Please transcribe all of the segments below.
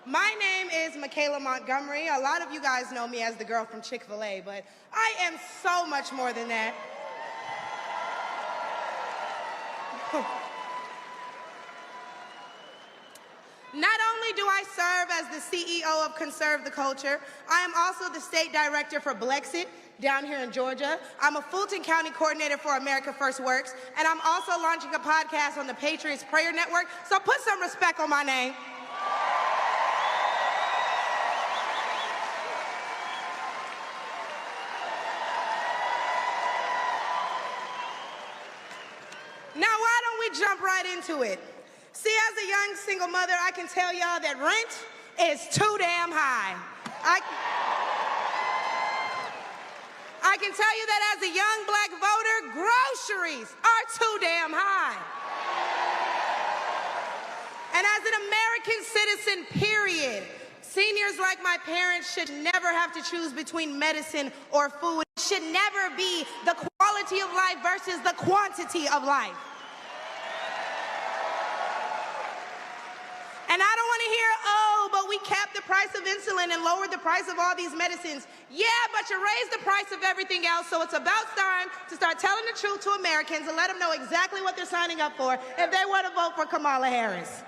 My name is Michaela Montgomery. A lot of you guys know me as the girl from Chick-fil-A, but I am so much more than that. Not only do I serve as the CEO of Conserve the Culture, I am also the state director for Blexit down here in Georgia. I'm a Fulton County coordinator for America First Works, and I'm also launching a podcast on the Patriots Prayer Network, so put some respect on my name. Now, why don't we jump right into it? See, as a young single mother, I can tell y'all that rent is too damn high. I can tell you that as a young black voter, groceries are too damn high. And as an American citizen, period, seniors like my parents should never have to choose between medicine or food. It should never be the quality of life versus the quantity of life. And I don't want to hear, oh, but we capped the price of insulin and lowered the price of all these medicines. Yeah, but you raised the price of everything else, so it's about time to start telling the truth to Americans and let them know exactly what they're signing up for if they want to vote for Kamala Harris.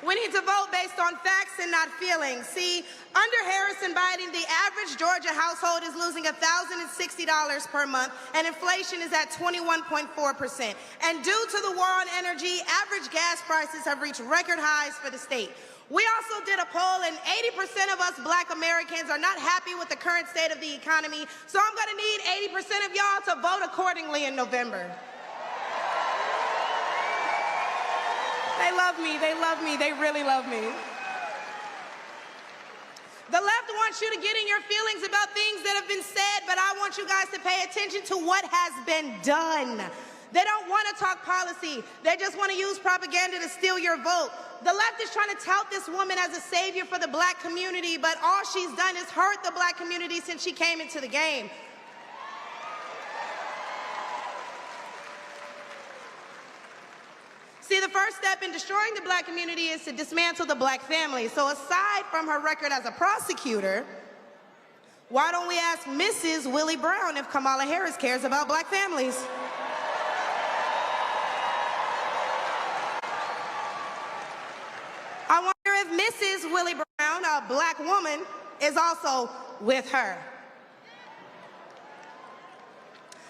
We need to vote based on facts and not feelings. See, under Harris and Biden, the average Georgia household is losing $1,060 per month, and inflation is at 21.4%. And due to the war on energy, average gas prices have reached record highs for the state. We also did a poll, and 80% of us black Americans are not happy with the current state of the economy, so I'm going to need 80% of y'all to vote accordingly in November. They love me, they really love me. The left wants you to get in your feelings about things that have been said, but I want you guys to pay attention to what has been done. They don't want to talk policy. They just want to use propaganda to steal your vote. The left is trying to tout this woman as a savior for the black community, but all she's done is hurt the black community since she came into the game. See, the first step in destroying the black community is to dismantle the black family. So aside from her record as a prosecutor, why don't we ask Mrs. Willie Brown if Kamala Harris cares about black families? I wonder if Mrs. Willie Brown, a black woman, is also with her.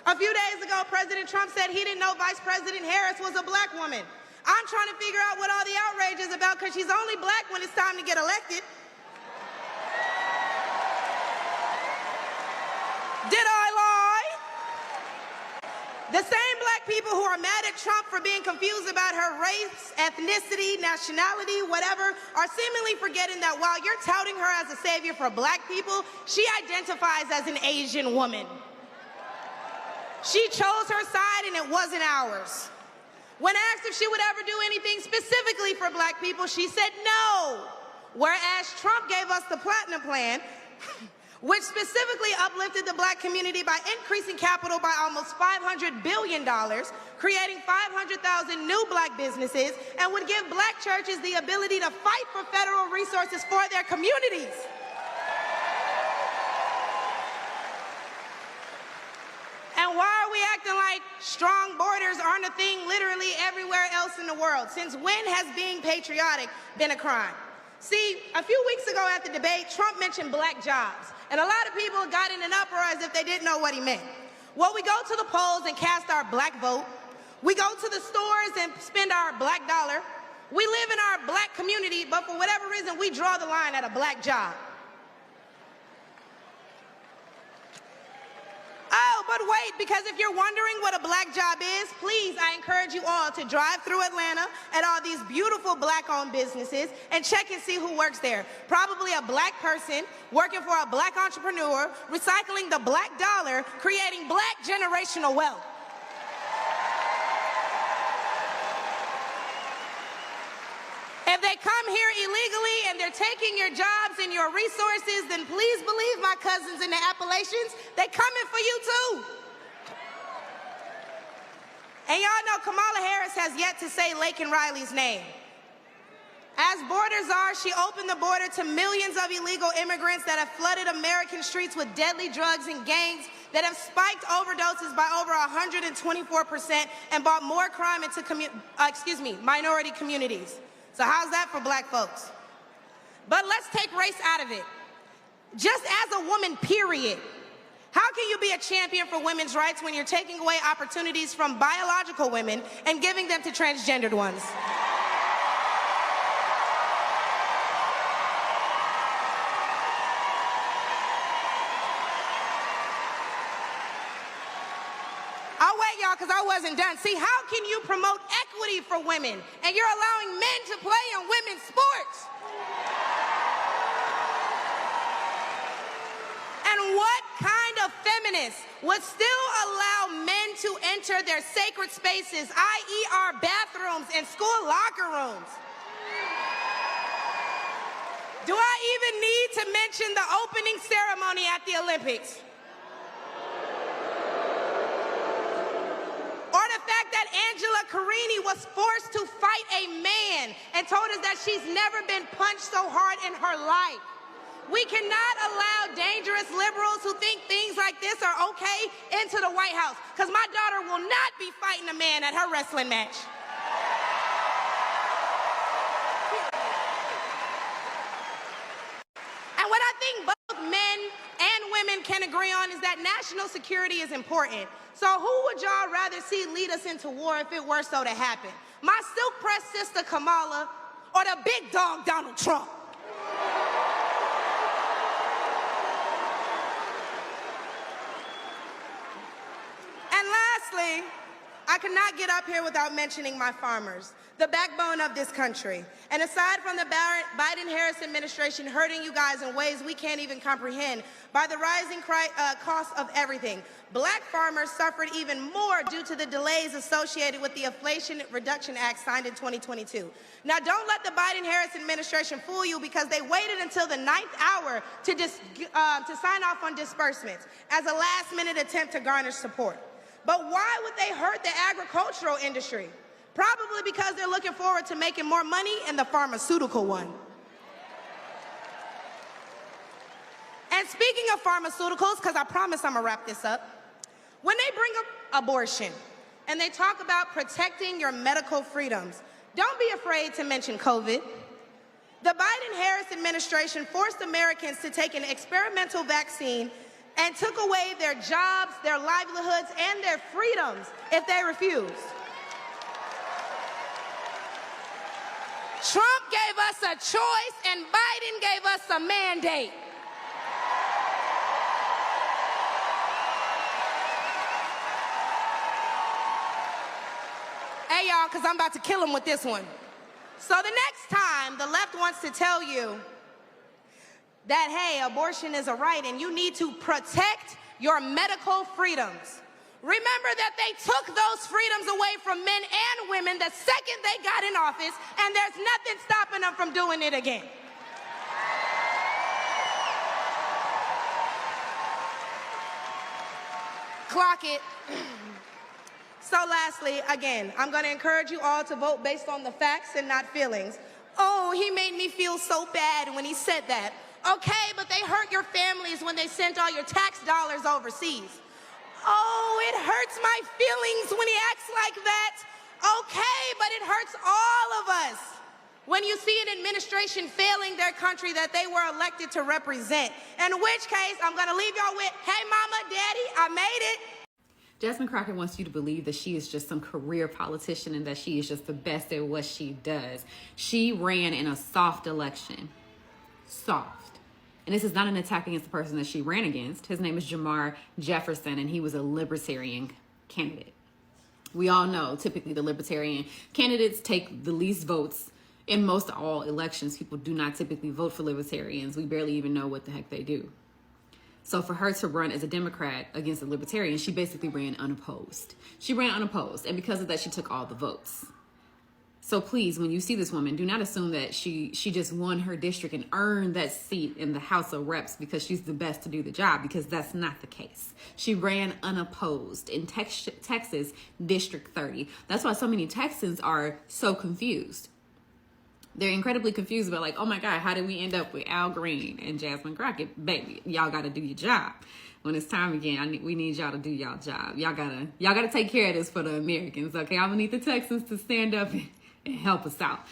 A few days ago, President Trump said he didn't know Vice President Harris was a black woman. I'm trying to figure out what all the outrage is about because she's only black when it's time to get elected. Did I lie? The same black people who are mad at Trump for being confused about her race, ethnicity, nationality, whatever, are seemingly forgetting that while you're touting her as a savior for black people, she identifies as an Asian woman. She chose her side and it wasn't ours. When asked if she would ever do anything specifically for black people, she said no. Whereas Trump gave us the Platinum Plan, which specifically uplifted the black community by increasing capital by almost $500 billion, creating 500,000 new black businesses, and would give black churches the ability to fight for federal resources for their communities. And why are we acting like strong borders aren't a thing literally everywhere else in the world? Since when has being patriotic been a crime? See, a few weeks ago at the debate, Trump mentioned black jobs, and a lot of people got in an uproar as if they didn't know what he meant. Well, we go to the polls and cast our black vote. We go to the stores and spend our black dollar. We live in our black community, but for whatever reason, we draw the line at a black job. Oh, but wait, because if you're wondering what a black job is, please, I encourage you all to drive through Atlanta at all these beautiful black-owned businesses and check and see who works there. Probably a black person working for a black entrepreneur, recycling the black dollar, creating black generational wealth. If they come here illegally and they're taking your jobs and your resources, then please believe my cousins in the Appalachians, they're coming for you too. And y'all know Kamala Harris has yet to say Laken Riley's name. As borders are, she opened the border to millions of illegal immigrants that have flooded American streets with deadly drugs and gangs that have spiked overdoses by over 124% and brought more crime into minority communities. So how's that for black folks? But let's take race out of it. Just as a woman, period. How can you be a champion for women's rights when you're taking away opportunities from biological women and giving them to transgendered ones? I'll wait, y'all, because I wasn't done. See, how can you promote equity for women and you're allowing men to play in women's sports? And what kind of feminist would still allow men to enter their sacred spaces, i.e. our bathrooms and school locker rooms? Do I even need to mention the opening ceremony at the Olympics? Or the fact that Angela Carini was forced to fight a man and told us that she's never been punched so hard in her life. We cannot allow dangerous liberals who think things like this are okay into the White House, because my daughter will not be fighting a man at her wrestling match. And what I think both men and women can agree on is that national security is important. So who would y'all rather see lead us into war if it were so to happen? My silk-pressed sister Kamala or the big dog Donald Trump? And lastly, I could not get up here without mentioning my farmers, the backbone of this country. And aside from the Biden-Harris administration hurting you guys in ways we can't even comprehend by the rising cost of everything, black farmers suffered even more due to the delays associated with the Inflation Reduction Act signed in 2022. Now, don't let the Biden-Harris administration fool you, because they waited until the 9th hour to sign off on disbursements as a last-minute attempt to garner support. But why would they hurt the agricultural industry? Probably because they're looking forward to making more money in the pharmaceutical one. And speaking of pharmaceuticals, because I promise I'm gonna wrap this up, when they bring up abortion and they talk about protecting your medical freedoms, don't be afraid to mention COVID. The Biden-Harris administration forced Americans to take an experimental vaccine and took away their jobs, their livelihoods, and their freedoms if they refused. Trump gave us a choice and Biden gave us a mandate. Hey, y'all, because I'm about to kill him with this one. So the next time the left wants to tell you that, hey, abortion is a right and you need to protect your medical freedoms, remember that they took those freedoms away from men and women the second they got in office, and there's nothing stopping them from doing it again. Clock it. So lastly, again, I'm going to encourage you all to vote based on the facts and not feelings. Oh, he made me feel so bad when he said that. Okay, but they hurt your families when they sent all your tax dollars overseas. Oh, it hurts my feelings when he acts like that. Okay, but it hurts all of us when you see an administration failing their country that they were elected to represent. In which case, I'm going to leave y'all with, hey, mama, daddy, I made it. Jasmine Crockett wants you to believe that she is just some career politician and that she is just the best at what she does. She ran in a soft election. Soft. And this is not an attack against the person that she ran against. His name is Jamar Jefferson, and he was a libertarian candidate. We all know typically the libertarian candidates take the least votes in most all elections. People do not typically vote for libertarians. We barely even know what the heck they do. So for her to run as a Democrat against a libertarian, she basically ran unopposed. She ran unopposed, and because of that, she took all the votes. So please, when you see this woman, do not assume that she just won her district and earned that seat in the House of Reps because she's the best to do the job, because that's not the case. She ran unopposed in Texas District 30. That's why so many Texans are so confused. They're incredibly confused about, like, oh my God, how did we end up with Al Green and Jasmine Crockett? Baby, y'all got to do your job. When it's time again, we need y'all to do y'all job. Y'all gotta take care of this for the Americans, okay? I'm gonna need the Texans to stand up and help us out.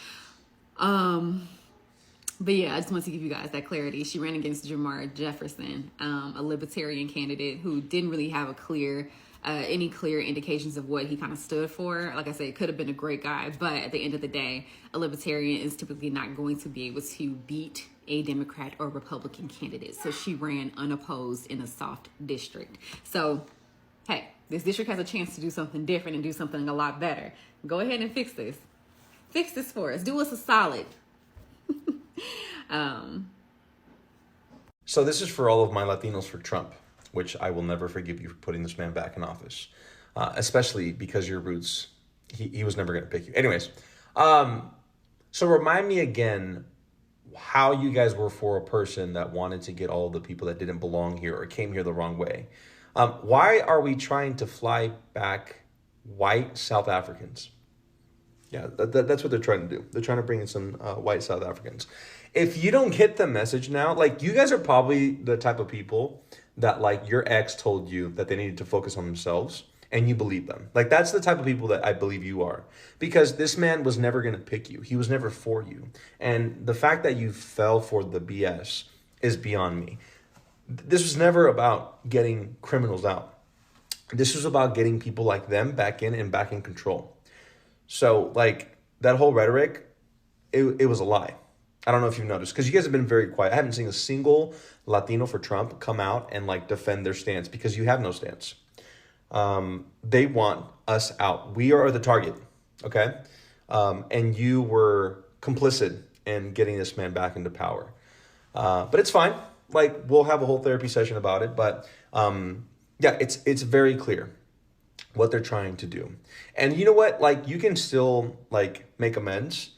But yeah, I just want to give you guys that clarity. She ran against Jamar Jefferson, a libertarian candidate who didn't really have any clear indications of what he kind of stood for. Like I said, it could have been a great guy, but at the end of the day, a libertarian is typically not going to be able to beat a Democrat or Republican candidate. So she ran unopposed in a soft district. So, hey, this district has a chance to do something different and do something a lot better. Go ahead and fix this. Fix this for us. Do us a solid. So this is for all of my Latinos for Trump, which I will never forgive you for putting this man back in office, especially because your roots, he was never going to pick you. Anyways, so remind me again how you guys were for a person that wanted to get all the people that didn't belong here or came here the wrong way. Why are we trying to fly back white South Africans? Yeah, that's what they're trying to do. They're trying to bring in some white South Africans. If you don't get the message now, like, you guys are probably the type of people that, like, your ex told you that they needed to focus on themselves and you believe them. Like, that's the type of people that I believe you are, because this man was never going to pick you. He was never for you. And the fact that you fell for the BS is beyond me. This was never about getting criminals out. This was about getting people like them back in and back in control. So, like, that whole rhetoric, it was a lie. I don't know if you've noticed, because you guys have been very quiet. I haven't seen a single Latino for Trump come out and, like, defend their stance, because you have no stance. They want us out. We are the target, okay? And you were complicit in getting this man back into power. But it's fine. Like, we'll have a whole therapy session about it. But, yeah, it's very clear what they're trying to do. And you know what? Like, you can still, like, make amends,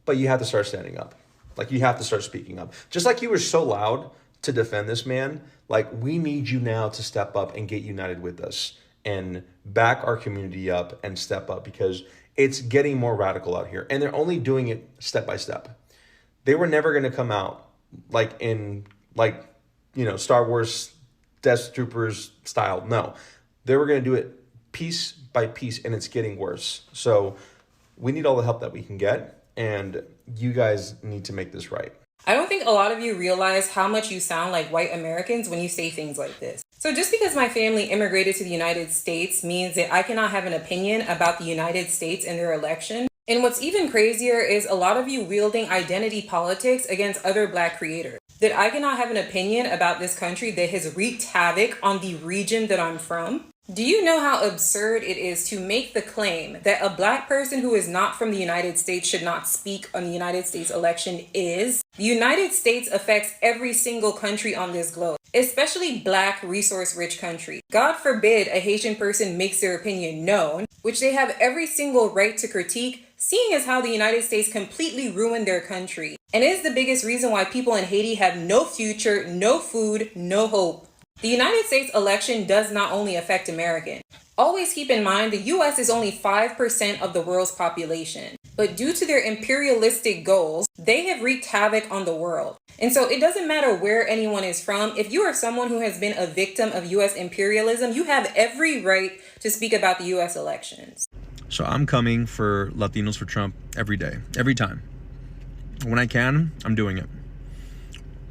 but you have to start standing up. Like, you have to start speaking up. Just like you were so loud to defend this man, like, we need you now to step up and get united with us and back our community up and step up, because it's getting more radical out here. And they're only doing it step by step. They were never going to come out like in, like, you know, Star Wars Death Troopers style. No, they were going to do it piece by piece, and it's getting worse. So we need all the help that we can get, and you guys need to make this right. I don't think a lot of you realize how much you sound like white Americans when you say things like this. So just because my family immigrated to the United States means that I cannot have an opinion about the United States and their election. And what's even crazier is a lot of you wielding identity politics against other Black creators. That I cannot have an opinion about this country that has wreaked havoc on the region that I'm from. Do you know how absurd it is to make the claim that a Black person who is not from the United States should not speak on the United States election is? The United States affects every single country on this globe, especially Black, resource-rich country. God forbid a Haitian person makes their opinion known, which they have every single right to critique, seeing as how the United States completely ruined their country. And is the biggest reason why people in Haiti have no future, no food, no hope. The United States election does not only affect Americans. Always keep in mind the US is only 5% of the world's population. But due to their imperialistic goals, they have wreaked havoc on the world. And so it doesn't matter where anyone is from. If you are someone who has been a victim of US imperialism, you have every right to speak about the US elections. So I'm coming for Latinos for Trump every day, every time. When I can, I'm doing it.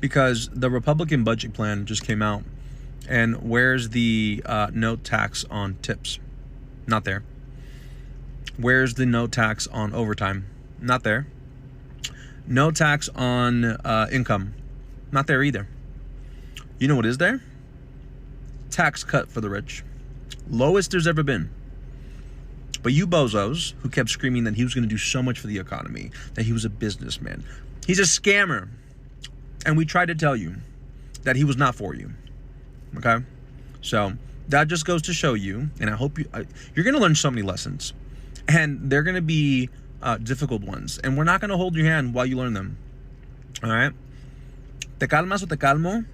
Because the Republican budget plan just came out. And where's the no tax on tips? Not there. Where's the no tax on overtime? Not there. No tax on income? Not there either. You know what is there? Tax cut for the rich. Lowest there's ever been. But you bozos who kept screaming that he was going to do so much for the economy, that he was a businessman. He's a scammer. And we tried to tell you that he was not for you. Okay, so that just goes to show you, and I hope you're going to learn so many lessons, and they're going to be difficult ones. And we're not going to hold your hand while you learn them. All right? Te calmas o te calmo,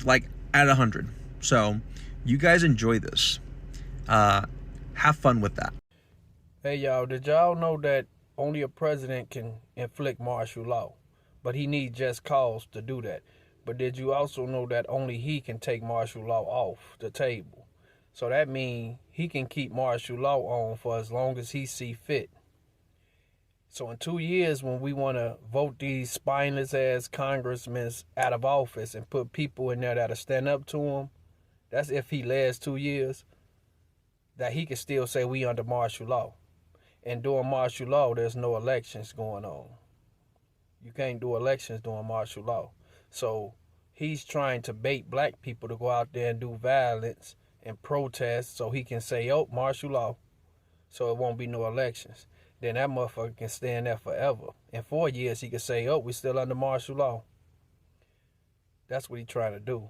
like at 100. So you guys enjoy this. Have fun with that. Hey, y'all, did y'all know that only a president can inflict martial law? But he needs just cause to do that. But did you also know that only he can take martial law off the table? So that means he can keep martial law on for as long as he see fit. So in 2 years, when we want to vote these spineless ass congressmen out of office and put people in there that'll stand up to him, that's if he lasts 2 years, that he can still say we under martial law. And during martial law, there's no elections going on. You can't do elections during martial law. So he's trying to bait black people to go out there and do violence and protest so he can say, oh, martial law, so it won't be no elections. Then that motherfucker can stay in there forever. In 4 years, he can say, oh, we're still under martial law. That's what he's trying to do.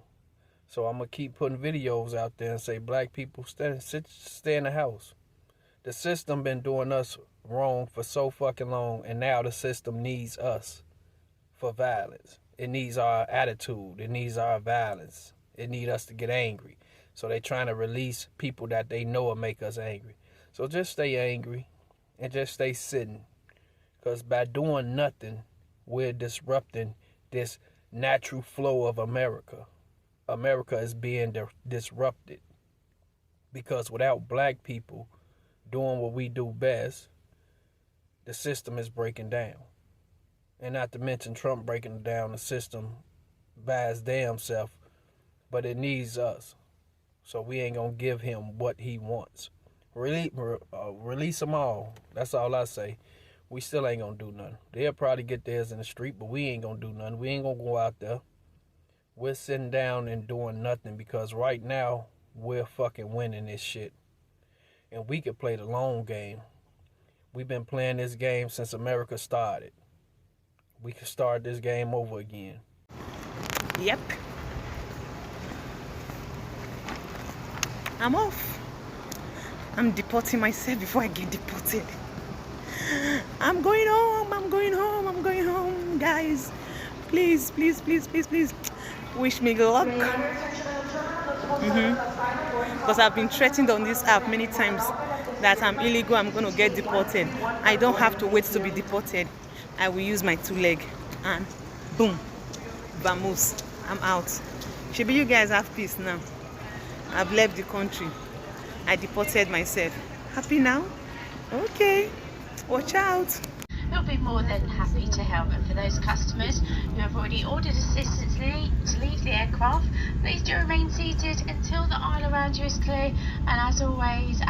So I'm going to keep putting videos out there and say, black people, stay in the house. The system been doing us wrong for so fucking long, and now the system needs us for violence. It needs our attitude. It needs our violence. It needs us to get angry. So they trying to release people that they know will make us angry. So just stay angry and just stay sitting. Because by doing nothing, we're disrupting this natural flow of America. America is being disrupted. Because without black people doing what we do best, the system is breaking down. And not to mention Trump breaking down the system by his damn self, but it needs us. So we ain't gonna give him what he wants. Release them all. That's all I say. We still ain't gonna do nothing. They'll probably get theirs in the street, but we ain't gonna do nothing. We ain't gonna go out there. We're sitting down and doing nothing because right now we're fucking winning this shit. And we could play the long game. We've been playing this game since America started. We can start this game over again. Yep. I'm off. I'm deporting myself before I get deported. I'm going home. I'm going home. I'm going home. Guys, please, please, please, please, please wish me good luck. Because I've been threatened on this app many times that I'm illegal, I'm going to get deported. I don't have to wait to be deported. I will use my 2 legs and boom, vamos, I'm out. Should be you guys have peace now. I've left the country. I deported myself. Happy now? Okay, watch out. We'll be more than happy to help, and for those customers who have already ordered assistance to leave the aircraft, please do remain seated until the aisle around you is clear, and as always